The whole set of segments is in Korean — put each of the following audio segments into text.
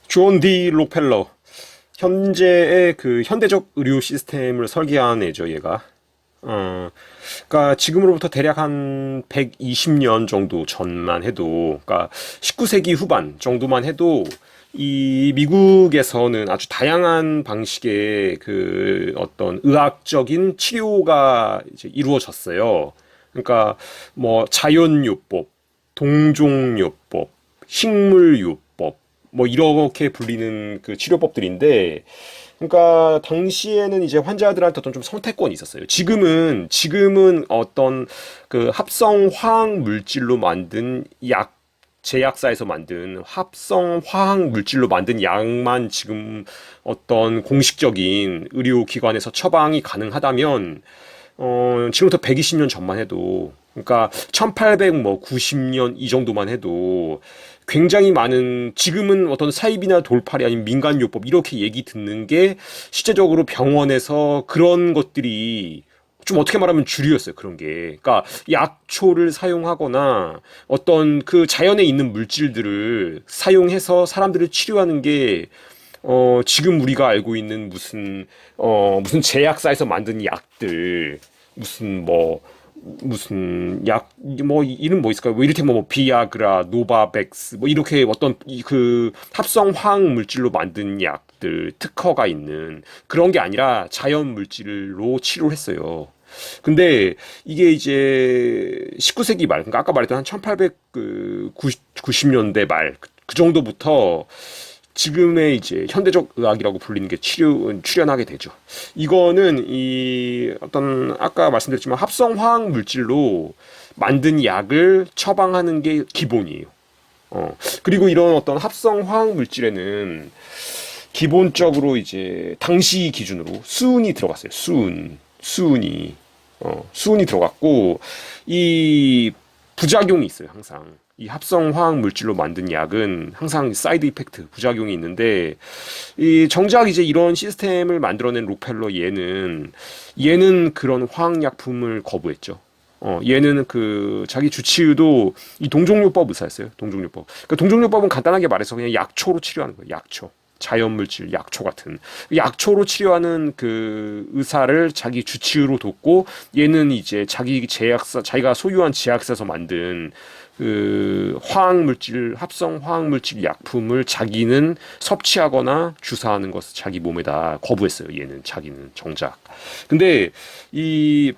존 디 록펠러. 현재의 그 현대적 의료 시스템을 설계한 애죠, 얘가. 그러니까 지금으로부터 대략 한 120년 정도 전만 해도, 그러니까 19세기 후반 정도만 해도 이 미국에서는 아주 다양한 방식의 그 어떤 의학적인 치료가 이제 이루어졌어요. 그러니까 뭐 자연요법, 동종요법, 식물요법, 뭐 이렇게 불리는 그 치료법들인데, 그러니까 당시에는 이제 환자들한테 어떤 좀 선택권이 있었어요. 지금은 어떤 그 합성 화학 물질로 만든 약, 제약사에서 만든 합성 화학 물질로 만든 약만 지금 어떤 공식적인 의료기관에서 처방이 가능하다면, 지금부터 120년 전만 해도, 그러니까 1890년 이 정도만 해도 굉장히 많은, 지금은 어떤 사입이나 돌팔이 아닌 민간요법 이렇게 얘기 듣는 게 실제적으로 병원에서 그런 것들이 좀 어떻게 말하면 주류였어요. 그런 게. 그러니까 약초를 사용하거나 어떤 그 자연에 있는 물질들을 사용해서 사람들을 치료하는 게 지금 우리가 알고 있는 무슨 제약사에서 만든 약들, 무슨 뭐, 무슨 약, 뭐, 이름 뭐 있을까요? 뭐, 이를테면 뭐, 비아그라, 노바백스, 뭐, 이렇게 어떤 그 합성 화학 물질로 만든 약들, 특허가 있는 그런 게 아니라 자연 물질로 치료를 했어요. 근데 이게 이제 19세기 말, 그러니까 아까 말했던 한 1890년대 말, 그 정도부터 지금의 이제 현대적 의학이라고 불리는 게 출현하게 되죠. 이거는 이 어떤 아까 말씀드렸지만 합성 화학 물질로 만든 약을 처방하는 게 기본이에요. 그리고 이런 어떤 합성 화학 물질에는 기본적으로 이제 당시 기준으로 수은이 들어갔어요. 수은이 들어갔고 이 부작용이 있어요. 항상 이 합성 화학 물질로 만든 약은 항상 사이드 이펙트 부작용이 있는데 이 정작 이제 이런 시스템을 만들어낸 록펠러 얘는 그런 화학약품을 거부했죠. 얘는 그 자기 주치의도 이 동종요법 의사였어요. 동종요법. 그러니까 동종요법은 간단하게 말해서 그냥 약초로 치료하는 거예요. 약초. 자연물질, 약초 같은. 약초로 치료하는 그 의사를 자기 주치의로 뒀고, 얘는 이제 자기가 소유한 제약사에서 만든 그 화학물질, 합성 화학물질 약품을 자기는 섭취하거나 주사하는 것을 자기 몸에다 거부했어요. 자기는 정작. 근데 이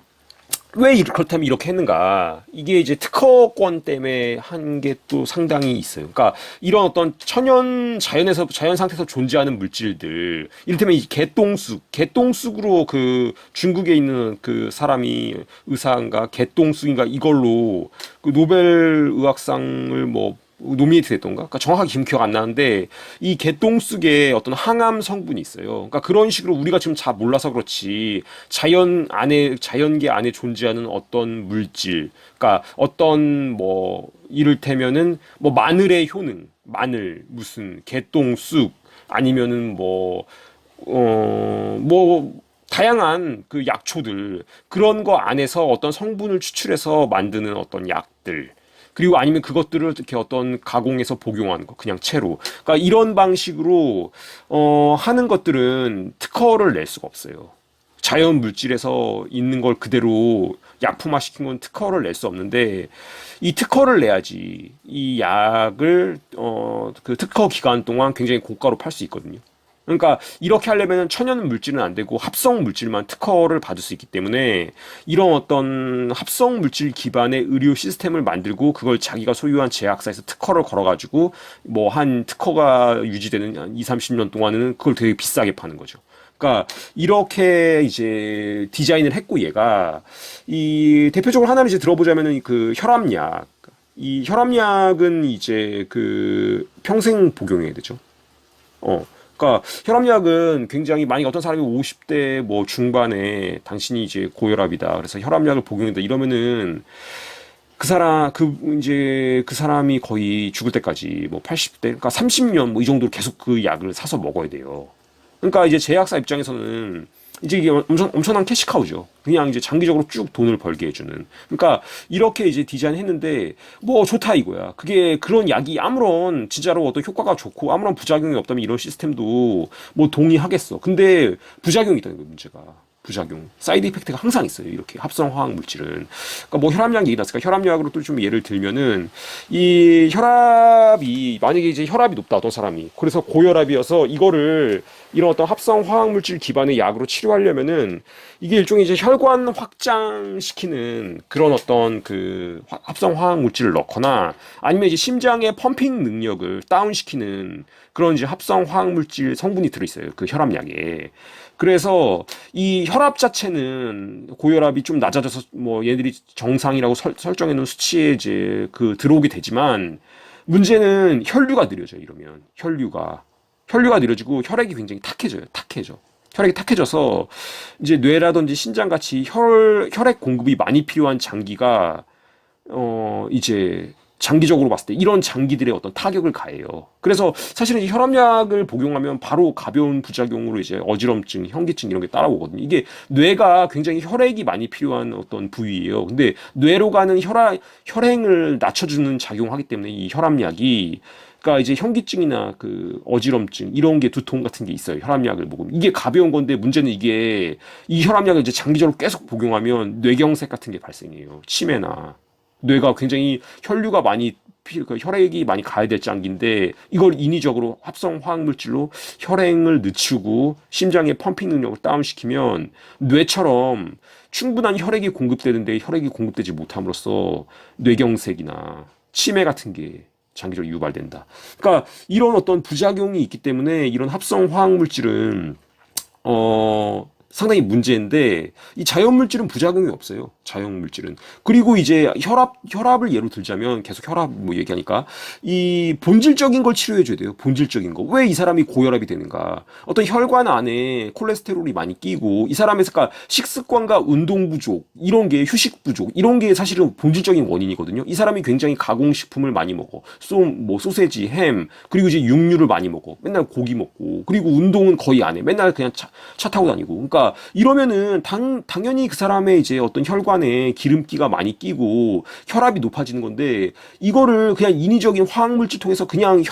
왜 그렇다면 이렇게 했는가? 이게 이제 특허권 때문에 한 게 또 상당히 있어요. 그러니까 이런 어떤 자연 상태에서 존재하는 물질들, 이를테면 이 개똥쑥으로 그 중국에 있는 그 사람이 의사인가 개똥쑥인가 이걸로 그 노벨 의학상을 뭐 노미네이트 됐던가? 그러니까 정확하게 기억 안 나는데 이 개똥쑥에 어떤 항암 성분이 있어요. 그러니까 그런 식으로 우리가 지금 잘 몰라서 그렇지 자연계 안에 존재하는 어떤 물질, 그러니까 어떤 뭐 이를테면은 뭐 마늘의 효능, 마늘 무슨 개똥쑥 아니면은 뭐 다양한 그 약초들 그런 거 안에서 어떤 성분을 추출해서 만드는 어떤 약들 그리고 아니면 그것들을 이렇게 어떤 가공해서 복용하는 거 그냥 채로 그러니까 이런 방식으로 하는 것들은 특허를 낼 수가 없어요. 자연 물질에서 있는 걸 그대로 약품화 시킨 건 특허를 낼 수 없는데 이 특허를 내야지 이 약을 그 특허 기간 동안 굉장히 고가로 팔 수 있거든요. 그러니까 이렇게 하려면 천연 물질은 안 되고 합성 물질만 특허를 받을 수 있기 때문에 이런 어떤 합성 물질 기반의 의료 시스템을 만들고 그걸 자기가 소유한 제약사에서 특허를 걸어가지고 뭐 한 특허가 유지되는 한 2, 30년 동안은 그걸 되게 비싸게 파는 거죠. 그러니까 이렇게 이제 디자인을 했고 얘가 이 대표적으로 하나를 이제 들어보자면은 그 혈압약 이 혈압약은 이제 그 평생 복용해야 되죠. 그러니까 혈압약은 굉장히 만약 어떤 사람이 50대 뭐 중반에 당신이 이제 고혈압이다. 그래서 혈압약을 복용한다. 이러면은 이제 그 사람이 거의 죽을 때까지 뭐 80대, 그러니까 30년 뭐 이 정도로 계속 그 약을 사서 먹어야 돼요. 그러니까 이제 제약사 입장에서는 이제 이게 엄청난 캐시카우죠. 그냥 이제 장기적으로 쭉 돈을 벌게 해주는. 그러니까 이렇게 이제 디자인했는데 뭐 좋다 이거야. 그게 그런 약이 아무런 진짜로 어떤 효과가 좋고 아무런 부작용이 없다면 이런 시스템도 뭐 동의하겠어. 근데 부작용이 있다는 거예요, 문제가. 부작용, 사이드 이펙트가 항상 있어요. 이렇게 합성 화학 물질은. 그러니까 뭐 혈압약 얘기 나왔으니까 혈압약으로 또 좀 예를 들면은 이 혈압이 만약에 이제 혈압이 높다 어떤 사람이 그래서 고혈압이어서 이거를 이런 어떤 합성 화학 물질 기반의 약으로 치료하려면은 이게 일종의 이제 혈관 확장시키는 그런 어떤 그 합성 화학 물질을 넣거나 아니면 이제 심장의 펌핑 능력을 다운시키는 그런 이제 합성 화학 물질 성분이 들어있어요. 그 혈압약에. 그래서 이 혈압 자체는 고혈압이 좀 낮아져서 뭐 얘들이 정상이라고 설정해 놓은 수치에 이제 그 들어오게 되지만 문제는 혈류가 느려져요. 이러면 혈류가 느려지고 혈액이 굉장히 탁해져요. 혈액이 탁해져서 이제 뇌라든지 신장 같이 혈액 공급이 많이 필요한 장기가 이제 장기적으로 봤을 때 이런 장기들의 어떤 타격을 가해요. 그래서 사실은 이 혈압약을 복용하면 바로 가벼운 부작용으로 이제 어지럼증, 현기증 이런 게 따라오거든요. 이게 뇌가 굉장히 혈액이 많이 필요한 어떤 부위예요. 근데 뇌로 가는 혈행을 낮춰주는 작용하기 때문에 이 혈압약이 그러니까 이제 현기증이나 그 어지럼증 이런 게 두통 같은 게 있어요. 혈압약을 먹으면 이게 가벼운 건데 문제는 이게 이 혈압약을 이제 장기적으로 계속 복용하면 뇌경색 같은 게 발생해요. 치매나 뇌가 굉장히 혈류가 많이 그 혈액이 많이 가야 될 장기인데 이걸 인위적으로 합성 화학 물질로 혈행을 늦추고 심장의 펌핑 능력을 다운시키면 뇌처럼 충분한 혈액이 공급되는데 혈액이 공급되지 못함으로써 뇌경색이나 치매 같은 게 장기적으로 유발된다. 그러니까 이런 어떤 부작용이 있기 때문에 이런 합성 화학 물질은 상당히 문제인데 이 자연 물질은 부작용이 없어요. 자연 물질은. 그리고 이제 혈압을 예로 들자면 계속 혈압 뭐 얘기하니까 이 본질적인 걸 치료해 줘야 돼요. 본질적인 거. 왜 이 사람이 고혈압이 되는가? 어떤 혈관 안에 콜레스테롤이 많이 끼고 이 사람의 그러니까 식습관과 운동 부족, 이런 게 휴식 부족, 이런 게 사실은 본질적인 원인이거든요. 이 사람이 굉장히 가공식품을 많이 먹어. 뭐 소세지, 햄, 그리고 이제 육류를 많이 먹어. 맨날 고기 먹고. 그리고 운동은 거의 안 해. 맨날 그냥 차 타고 다니고. 그러니까 이러면은 당연히 그 사람의 이제 어떤 혈관에 기름기가 많이 끼고 혈압이 높아지는 건데 이거를 그냥 인위적인 화학물질 통해서 그냥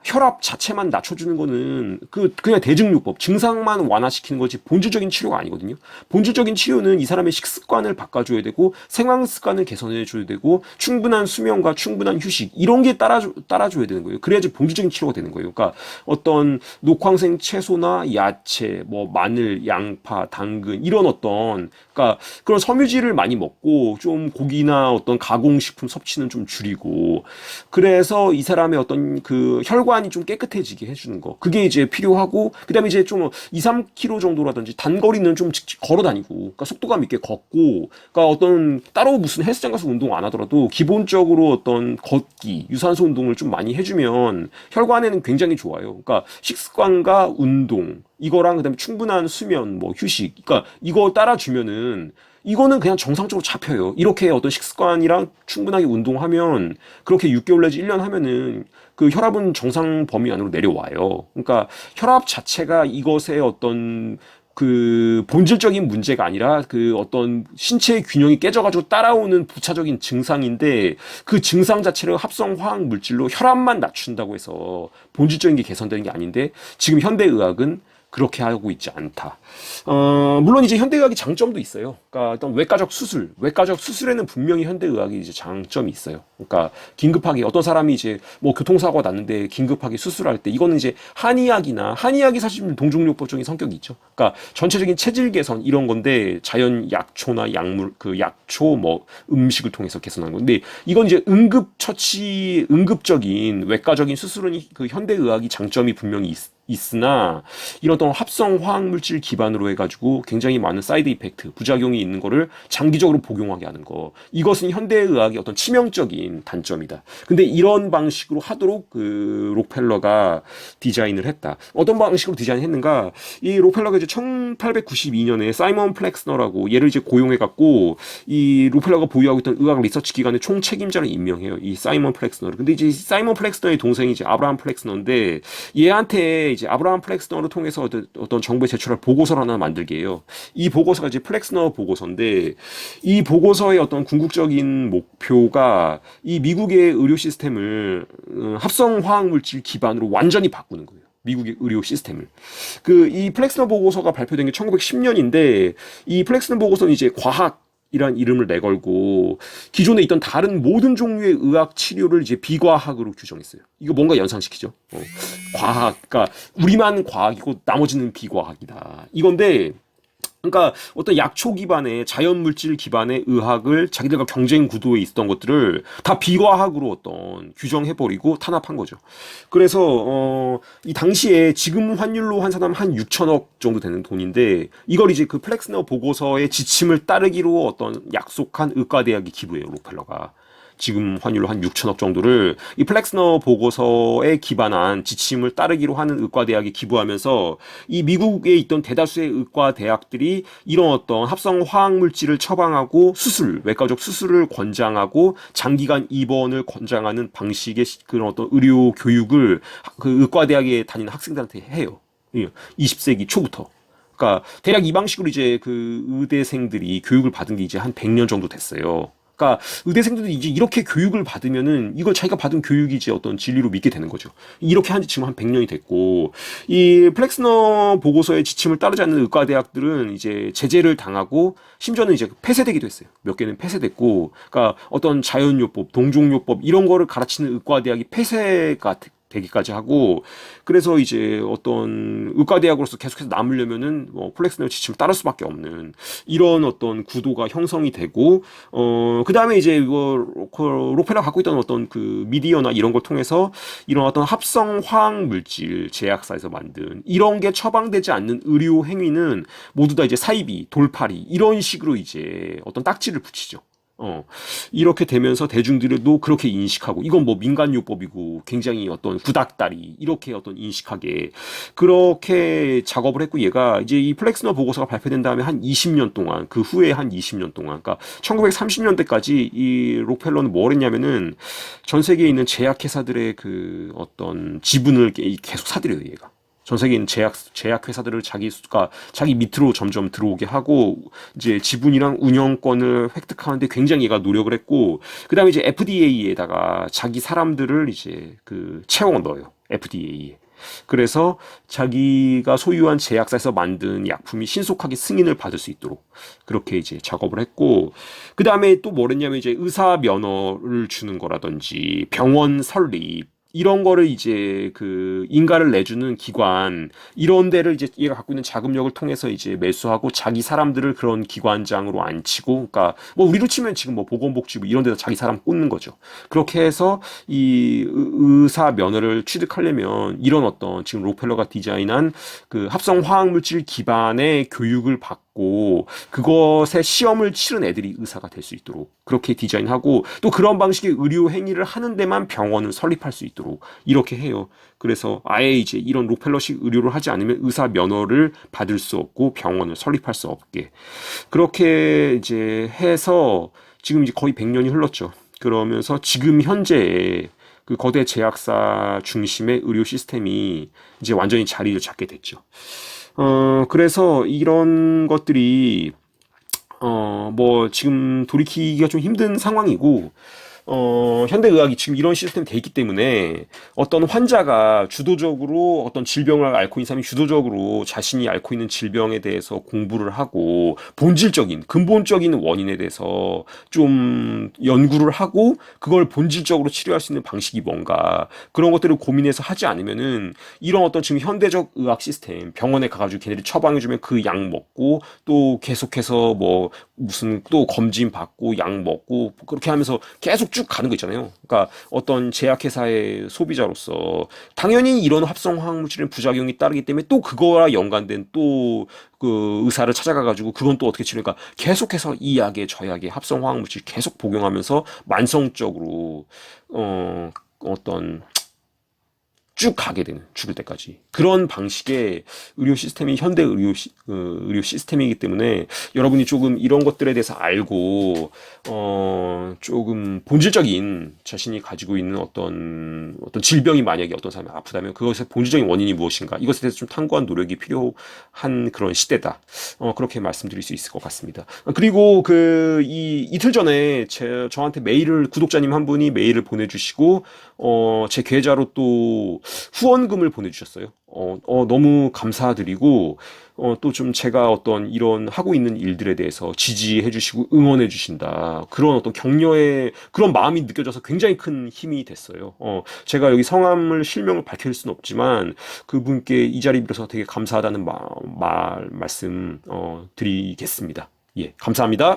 혈압 자체만 낮춰주는 거는 그냥 대증요법 증상만 완화시키는 거지 본질적인 치료가 아니거든요. 본질적인 치료는 이 사람의 식습관을 바꿔줘야 되고 생활 습관을 개선해줘야 되고 충분한 수면과 충분한 휴식 이런 게 따라줘야 되는 거예요. 그래야지 본질적인 치료가 되는 거예요. 그러니까 어떤 녹황색 채소나 야채, 뭐 마늘, 양파, 당근 이런 어떤 그러니까 그런 섬유질을 많이 먹고 좀 고기나 어떤 가공식품 섭취는 좀 줄이고 그래서 이 사람의 어떤 그 혈관이 좀 깨끗해지게 해주는 거. 그게 이제 필요하고, 그 다음에 이제 좀 2, 3km 정도라든지 단거리는 좀 걸어 다니고, 그러니까 속도감 있게 걷고, 그러니까 어떤 따로 무슨 헬스장 가서 운동 안 하더라도 기본적으로 어떤 걷기, 유산소 운동을 좀 많이 해주면 혈관에는 굉장히 좋아요. 그러니까 식습관과 운동, 이거랑 그다음에 충분한 수면, 뭐 휴식, 그러니까 이거 따라주면은 이거는 그냥 정상적으로 잡혀요. 이렇게 어떤 식습관이랑 충분하게 운동하면 그렇게 6개월 내지 1년 하면은 그 혈압은 정상 범위 안으로 내려와요. 그러니까 혈압 자체가 이것의 어떤 그 본질적인 문제가 아니라 그 어떤 신체의 균형이 깨져가지고 따라오는 부차적인 증상인데 그 증상 자체를 합성 화학 물질로 혈압만 낮춘다고 해서 본질적인 게 개선되는 게 아닌데 지금 현대의학은 그렇게 하고 있지 않다. 물론 이제 현대의학이 장점도 있어요. 그러니까 어떤 외과적 수술에는 분명히 현대의학이 이제 장점이 있어요. 그러니까 긴급하게 어떤 사람이 이제 뭐 교통사고가 났는데 긴급하게 수술할 때 이거는 이제 한의학이 사실 동종요법적인 성격이 있죠. 그러니까 전체적인 체질 개선 이런 건데 자연 약초나 약물 그 약초 뭐 음식을 통해서 개선하는 건데 이건 이제 응급적인 외과적인 수술은 그 현대의학이 장점이 분명히 있으나 이런 어떤 합성 화학물질 기반으로 해가지고 굉장히 많은 사이드 이펙트, 부작용이 있는 거를 장기적으로 복용하게 하는 거. 이것은 현대의학의 어떤 치명적인 단점이다. 근데 이런 방식으로 하도록 그 록펠러가 디자인을 했다. 어떤 방식으로 디자인했는가? 이 록펠러가 이제 1892년에 사이먼 플렉스너라고 얘를 이제 고용해갖고 이 록펠러가 보유하고 있던 의학 리서치 기관의 총 책임자를 임명해요. 이 사이먼 플렉스너를. 근데 이제 사이먼 플렉스너의 동생이 이제 아브라함 플렉스너인데 얘한테 이제 아브라함 플렉스너를 통해서 어떤 정부에 제출할 보고서를 하나 만들게 해요. 이 보고서가 이제 플렉스너 보고서인데 이 보고서의 어떤 궁극적인 목표가 이 미국의 의료 시스템을 합성 화학 물질 기반으로 완전히 바꾸는 거예요. 미국의 의료 시스템을. 이 플렉스너 보고서가 발표된 게 1910년인데 이 플렉스너 보고서는 이제 과학이란 이름을 내걸고 기존에 있던 다른 모든 종류의 의학 치료를 이제 비과학으로 규정했어요. 이거 뭔가 연상시키죠. 과학, 그러니까 우리만 과학이고 나머지는 비과학이다. 이건데 그러니까 어떤 약초 기반의 자연 물질 기반의 의학을 자기들과 경쟁 구도에 있었던 것들을 다 비과학으로 어떤 규정해버리고 탄압한 거죠. 그래서 이 당시에 지금 환율로 한 사람 한 6천억 정도 되는 돈인데 이걸 이제 그 플렉스너 보고서의 지침을 따르기로 어떤 약속한 의과대학이 기부해요, 록펠러가. 지금 환율로 한 6천억 정도를 이 플렉스너 보고서에 기반한 지침을 따르기로 하는 의과대학에 기부하면서 이 미국에 있던 대다수의 의과대학들이 이런 어떤 합성 화학물질을 처방하고 외과적 수술을 권장하고 장기간 입원을 권장하는 방식의 그런 어떤 의료 교육을 그 의과대학에 다니는 학생들한테 해요. 20세기 초부터. 그러니까 대략 이 방식으로 이제 그 의대생들이 교육을 받은 게 이제 한 100년 정도 됐어요. 그러니까 의대생들이 이제 이렇게 교육을 받으면은 이걸 자기가 받은 교육이 이제 어떤 진리로 믿게 되는 거죠. 이렇게 한 지 지금 한 100년이 됐고 이 플렉스너 보고서의 지침을 따르지 않는 의과대학들은 이제 제재를 당하고 심지어는 이제 폐쇄되기도 했어요. 몇 개는 폐쇄됐고 그러니까 어떤 자연요법, 동종요법 이런 거를 가르치는 의과대학이 폐쇄가 되기까지 하고 그래서 이제 어떤 의과대학으로서 계속해서 남으려면은 플렉스너 지침을 따를 수밖에 없는 이런 어떤 구도가 형성이 되고 그 다음에 이제 이거 록펠러가 갖고 있던 어떤 그 미디어나 이런 걸 통해서 이런 어떤 합성 화학 물질 제약사에서 만든 이런 게 처방되지 않는 의료 행위는 모두 다 이제 사이비, 돌팔이 이런 식으로 이제 어떤 딱지를 붙이죠. 이렇게 되면서 대중들도 그렇게 인식하고 이건 뭐 민간요법이고 굉장히 어떤 구닥다리 이렇게 어떤 인식하게 그렇게 작업을 했고 얘가 이제 이 플렉스너 보고서가 발표된 다음에 한 20년 동안 그 후에 한 20년 동안 그러니까 1930년대까지 이 록펠러는 뭘 했냐면은 전 세계에 있는 제약회사들의 그 어떤 지분을 계속 사들여요 얘가. 전 세계에 있는 제약 회사들을 자기 밑으로 점점 들어오게 하고 이제 지분이랑 운영권을 획득하는데 굉장히 얘가 노력을 했고 그다음에 이제 FDA에다가 자기 사람들을 이제 그 채워 넣어요. FDA에. 그래서 자기가 소유한 제약사에서 만든 약품이 신속하게 승인을 받을 수 있도록 그렇게 이제 작업을 했고 그 다음에 또 뭘 했냐면 이제 의사 면허를 주는 거라든지 병원 설립 이런 거를 이제 그 인가를 내주는 기관 이런 데를 이제 얘가 갖고 있는 자금력을 통해서 이제 매수하고 자기 사람들을 그런 기관장으로 앉히고 그러니까 뭐 우리로 치면 지금 뭐 보건복지부 이런 데서 자기 사람 꽂는 거죠. 그렇게 해서 이 의사 면허를 취득하려면 이런 어떤 지금 록펠러가 디자인한 그 합성 화학물질 기반의 교육을 받고 그것에 시험을 치른 애들이 의사가 될 수 있도록 그렇게 디자인하고 또 그런 방식의 의료 행위를 하는 데만 병원을 설립할 수 있도록 이렇게 해요. 그래서 아예 이제 이런 록펠러식 의료를 하지 않으면 의사 면허를 받을 수 없고 병원을 설립할 수 없게 그렇게 이제 해서 지금 이제 거의 100년이 흘렀죠. 그러면서 지금 현재 그 거대 제약사 중심의 의료 시스템이 이제 완전히 자리를 잡게 됐죠. 그래서 이런 것들이, 뭐, 지금 돌이키기가 좀 힘든 상황이고, 현대의학이 지금 이런 시스템이 돼 있기 때문에 어떤 환자가 주도적으로 어떤 질병을 앓고 있는 사람이 주도적으로 자신이 앓고 있는 질병에 대해서 공부를 하고 본질적인, 근본적인 원인에 대해서 좀 연구를 하고 그걸 본질적으로 치료할 수 있는 방식이 뭔가 그런 것들을 고민해서 하지 않으면은 이런 어떤 지금 현대적 의학 시스템 병원에 가가지고 걔네들이 처방해주면 그 약 먹고 또 계속해서 뭐 무슨 또 검진 받고 약 먹고 그렇게 하면서 계속 쭉 가는 거 있잖아요. 그러니까 어떤 제약회사의 소비자로서 당연히 이런 합성화학물질의 부작용이 따르기 때문에 또 그거와 연관된 또 그 의사를 찾아가가지고 그건 또 어떻게 치료니까 계속해서 이 약에 저 약에 합성화학물질 계속 복용하면서 만성적으로 어떤 쭉 가게 되는, 죽을 때까지. 그런 방식의 의료 시스템이 현대 의료 시스템이기 때문에 여러분이 조금 이런 것들에 대해서 알고, 조금 본질적인 자신이 가지고 있는 어떤 질병이 만약에 어떤 사람이 아프다면 그것의 본질적인 원인이 무엇인가, 이것에 대해서 좀 탐구한 노력이 필요한 그런 시대다. 그렇게 말씀드릴 수 있을 것 같습니다. 그리고 이틀 전에 저한테 구독자님 한 분이 메일을 보내주시고, 제 계좌로 또 후원금을 보내주셨어요. 너무 감사드리고, 또 좀 제가 어떤 이런 하고 있는 일들에 대해서 지지해 주시고 응원해 주신다. 그런 어떤 격려의 그런 마음이 느껴져서 굉장히 큰 힘이 됐어요. 제가 여기 성함을 실명을 밝힐 수는 없지만 그분께 이 자리 빌어서 되게 감사하다는 말씀, 드리겠습니다. 예, 감사합니다.